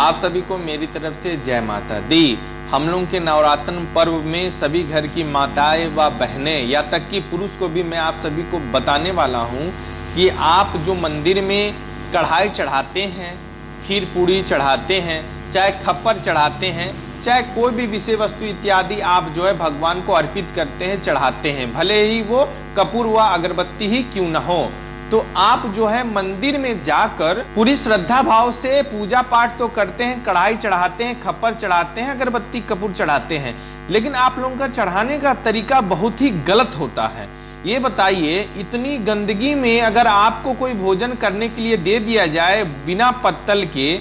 आप सभी को मेरी तरफ से जय माता दी। हम लोगों के नवरात्र पर्व में सभी घर की माताएं व बहनें या तक कि पुरुष को भी मैं आप सभी को बताने वाला हूं कि आप जो मंदिर में कढ़ाई चढ़ाते हैं, खीर पूड़ी चढ़ाते हैं, चाहे खप्पर चढ़ाते हैं, चाहे कोई भी विषय वस्तु इत्यादि आप जो है भगवान को अर्पित करते हैं, चढ़ाते हैं, भले ही वो कपूर व अगरबत्ती ही क्यों न हो, तो आप जो है मंदिर में जाकर पूरी श्रद्धा भाव से पूजा पाठ तो करते हैं, कढ़ाई चढ़ाते हैं, खप्पर चढ़ाते हैं, अगरबत्ती कपूर चढ़ाते हैं, लेकिन आप लोगों का चढ़ाने का तरीका बहुत ही गलत होता है। ये बताइए, इतनी गंदगी में अगर आपको कोई भोजन करने के लिए दे दिया जाए बिना पत्तल के,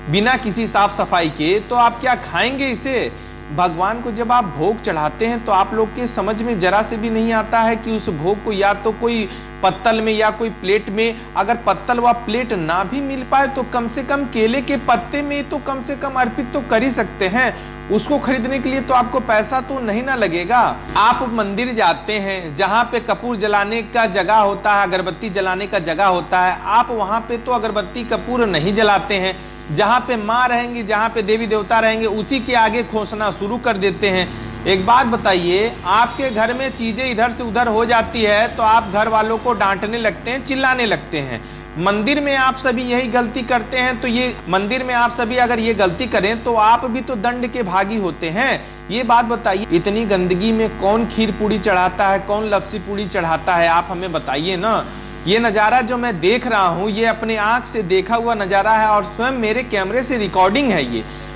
बिना किसी साफ सफाई के, तो आप क्या खाएंगे इसे? भगवान को जब आप भोग चढ़ाते हैं तो आप लोग के समझ में जरा से भी नहीं आता है कि उस भोग को या तो कोई पत्तल में या कोई प्लेट में, अगर पत्तल व प्लेट ना भी मिल पाए तो कम से कम केले के पत्ते में तो कम से कम अर्पित तो कर ही सकते हैं। उसको खरीदने के लिए तो आपको पैसा तो नहीं ना लगेगा। आप मंदिर जाते हैं जहाँ पे कपूर जलाने का जगह होता है, अगरबत्ती जलाने का जगह होता है, आप वहाँ पे तो अगरबत्ती कपूर नहीं जलाते हैं। जहाँ पे माँ रहेंगी, जहाँ पे देवी देवता रहेंगे, उसी के आगे खोसना शुरू कर देते हैं। एक बात बताइए, आपके घर में चीजें इधर से उधर हो जाती है तो आप घर वालों को डांटने लगते हैं, चिल्लाने लगते हैं। मंदिर में आप सभी यही गलती करते हैं, तो ये मंदिर में आप सभी अगर ये गलती करें तो आप भी तो दंड के भागी होते हैं। ये बात बताइए, इतनी गंदगी में कौन खीर पूड़ी चढ़ाता है, कौन लपसी पूड़ी चढ़ाता है, आप हमें बताइए ना। ये नज़ारा जो मैं देख रहा हूँ, ये अपने आँख से देखा हुआ नज़ारा है और स्वयं मेरे कैमरे से रिकॉर्डिंग है।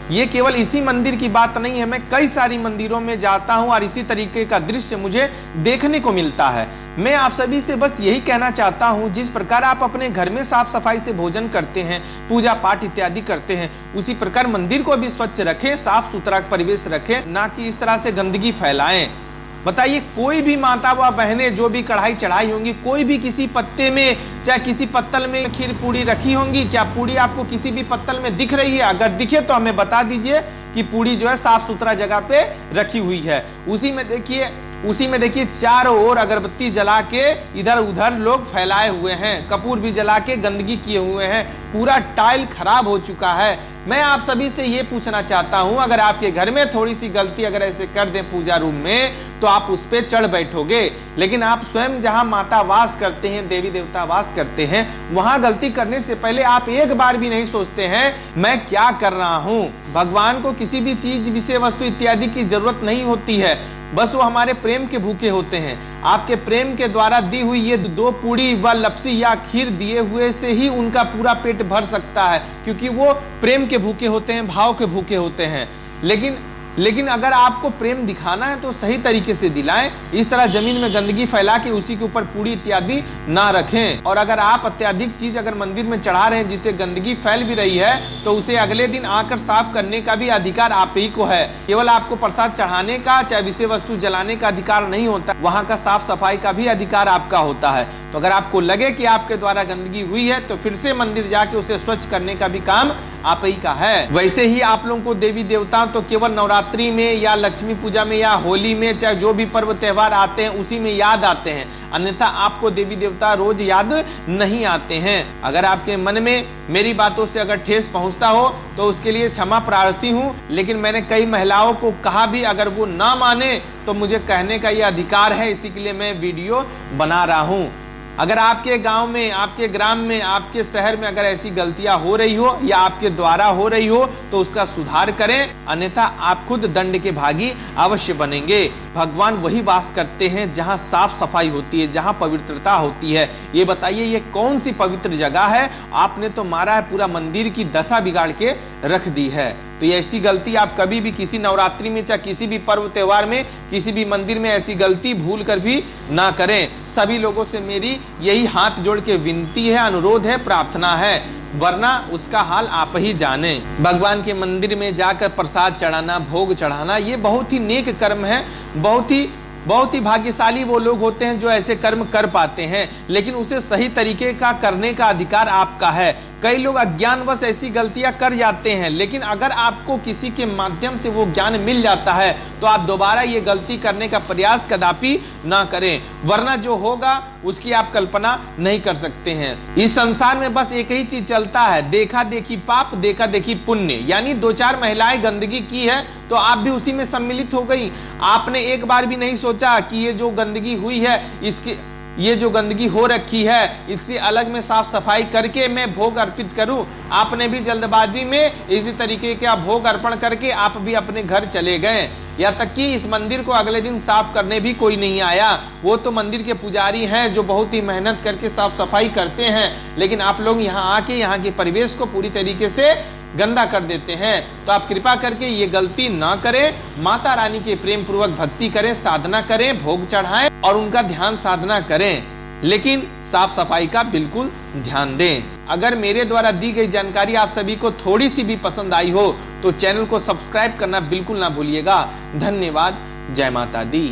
ये केवल इसी मंदिर की बात नहीं है, मैं कई सारी मंदिरों में जाता हूं और इसी तरीके का दृश्य मुझे देखने को मिलता है। मैं आप सभी से बस यही कहना चाहता हूं, जिस प्रकार आप अपने घर में साफ सफाई से भोजन करते हैं, पूजा पाठ इत्यादि करते हैं, उसी प्रकार मंदिर को भी स्वच्छ रखें, साफ सुथरा परिवेश रखें, ना कि इस तरह से गंदगी फैलाएं। बताइए, कोई भी माता व बहनें जो भी कढ़ाई चढ़ाई होंगी, कोई भी किसी पत्ते में चाहे किसी पत्तल में खीर पूड़ी रखी होंगी, क्या पूड़ी आपको किसी भी पत्तल में दिख रही है? अगर दिखे तो हमें बता दीजिए कि पूड़ी जो है साफ सुथरा जगह पे रखी हुई है। उसी में देखिए चारों ओर अगरबत्ती जला के इधर उधर लोग फैलाए हुए हैं, कपूर भी जला के गंदगी किए हुए हैं, पूरा टाइल खराब हो चुका है। मैं आप सभी से ये पूछना चाहता हूं, अगर आपके घर में थोड़ी सी गलती अगर ऐसे कर दें पूजा रूम में, तो आप उस पे चढ़ बैठोगे, लेकिन आप स्वयं जहां माता वास करते हैं, देवी देवता वास करते हैं, वहां गलती करने से पहले आप एक बार भी नहीं सोचते हैं मैं क्या कर रहा हूं। भगवान को किसी भी चीज, विषय वस्तु इत्यादि की जरूरत नहीं होती है, बस वो हमारे प्रेम के भूखे होते हैं। आपके प्रेम के द्वारा दी हुई ये 2 पूड़ी व लपसी या खीर दिए हुए से ही उनका पूरा पेट भर सकता है, क्योंकि वो प्रेम के भूखे होते हैं, भाव के भूखे होते हैं। लेकिन अगर आपको प्रेम दिखाना है तो सही तरीके से दिलाएं, इस तरह जमीन में गंदगी फैला के उसी के ऊपर पूड़ी इत्यादि ना रखें। और अगर आप अत्यधिक चीज अगर मंदिर में चढ़ा रहे हैं जिससे गंदगी फैल भी रही है, तो उसे अगले दिन आकर साफ करने का भी अधिकार आप ही को है। केवल आपको प्रसाद चढ़ाने का, चाहे विषय वस्तु जलाने का अधिकार नहीं होता, वहां का साफ सफाई का भी अधिकार आपका होता है। तो अगर आपको लगे कि आपके द्वारा गंदगी हुई है, तो फिर से मंदिर जाके उसे स्वच्छ करने का भी काम आप ही का है। वैसे ही आप लोगों को देवी देवता तो केवल नवरात्रि में या लक्ष्मी पूजा में या होली में, चाहे जो भी पर्व त्योहार आते हैं उसी में याद आते हैं, अन्यथा आपको देवी देवता रोज याद नहीं आते हैं। अगर आपके मन में मेरी बातों से अगर ठेस पहुंचता हो तो उसके लिए क्षमा प्रार्थी हूं, लेकिन मैंने कई महिलाओं को कहा भी, अगर वो ना माने तो मुझे कहने का ये अधिकार है, इसी के लिए मैं वीडियो बना रहा हूं। अगर आपके गांव में, आपके ग्राम में, आपके शहर में अगर ऐसी गलतियां हो रही हो या आपके द्वारा हो रही हो तो उसका सुधार करें, अन्यथा आप खुद दंड के भागी अवश्य बनेंगे। भगवान वही वास करते हैं जहां साफ सफाई होती है, जहां पवित्रता होती है। ये बताइए, ये कौन सी पवित्र जगह है? आपने तो मारा है, पूरा मंदिर की दशा बिगाड़ के रख दी है। तो ये ऐसी गलती आप कभी भी किसी नवरात्रि में, चाहे किसी भी पर्व त्योहार में, किसी भी मंदिर में ऐसी गलती भूल कर भी ना करें। सभी लोगों से मेरी यही हाथ जोड़ के विनती है, अनुरोध है, प्रार्थना है, वरना उसका हाल आप ही जाने। भगवान के मंदिर में जाकर प्रसाद चढ़ाना, भोग चढ़ाना, ये बहुत ही नेक कर्म है। बहुत ही भाग्यशाली वो लोग होते हैं जो ऐसे कर्म कर पाते हैं, लेकिन उसे सही तरीके का करने का अधिकार आपका है। कई लोग अज्ञानवश ऐसी गलतियां कर जाते हैं, लेकिन अगर आपको किसी के माध्यम से वो ज्ञान मिल जाता है तो आप दोबारा ये गलती करने का प्रयास कदापि ना करें, वरना जो होगा उसकी आप कल्पना नहीं कर सकते हैं। इस संसार में बस एक ही चीज चलता है, देखा देखी पाप, देखा देखी पुण्य। यानी 2-4 महिलाएं गंदगी की है तो आप भी उसी में सम्मिलित हो गई। आपने एक बार भी नहीं सोचा कि ये जो गंदगी हुई है, ये जो गंदगी हो रखी है, इससे अलग में साफ सफाई करके मैं भोग अर्पित करूं। आपने भी जल्दबाजी में इसी तरीके का भोग अर्पण करके आप भी अपने घर चले गए। या तक कि इस मंदिर को अगले दिन साफ करने भी कोई नहीं आया। वो तो मंदिर के पुजारी हैं जो बहुत ही मेहनत करके साफ सफाई करते हैं, लेकिन आप लोग यहाँ आके यहाँ के परिवेश को पूरी तरीके से गंदा कर देते हैं। तो आप कृपा करके ये गलती ना करें, माता रानी के प्रेम पूर्वक भक्ति करें, साधना करें, भोग चढ़ाएं और उनका ध्यान साधना करें, लेकिन साफ सफाई का बिल्कुल ध्यान दें। अगर मेरे द्वारा दी गई जानकारी आप सभी को थोड़ी सी भी पसंद आई हो तो चैनल को सब्सक्राइब करना बिल्कुल ना भूलिएगा। धन्यवाद। जय माता दी।